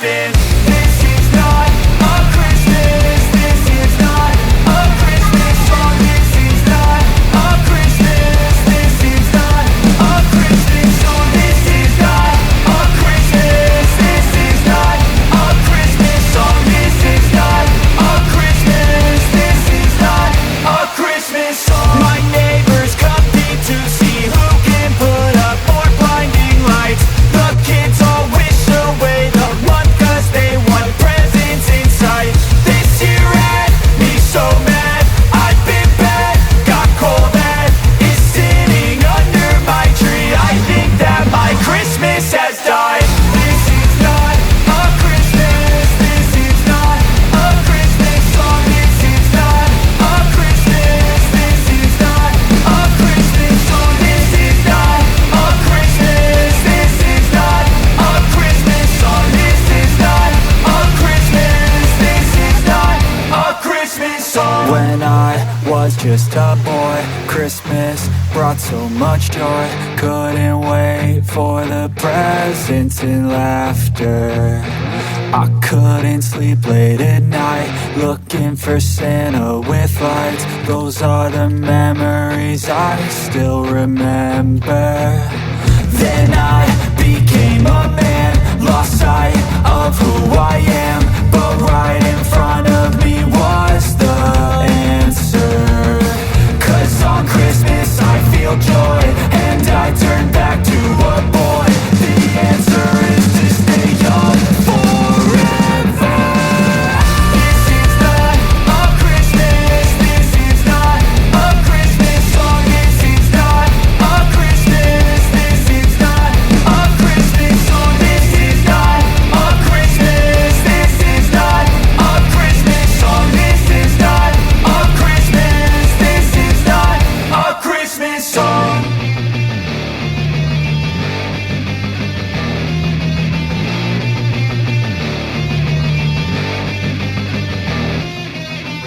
been. This is not a Christmas. This is not a Christmas song. This is not a Christmas. This is not a Christmas song. This is not a Christmas. This is not a Christmas song. This is not a Christmas. This is not a Christmas song. My neighbors compete to see who can put up more blinding lights. The kids all wish away the month 'cause they want presents inside. This year had me so mad. I've been bad, got cold that is sitting under my tree. I think that my Christmas has died. This is not a Christmas. This is not a Christmas song. This is not a Christmas. This is not a Christmas song. This is not a Christmas. This is not a Christmas song. This is not a Christmas. This is not a Christmas song. When I was just a boy, Christmas brought so much joy. Couldn't wait for the presents and laughter. I couldn't sleep late at night, looking for Santa with lights. Those are the memories I still remember. Then I became a man, lost sight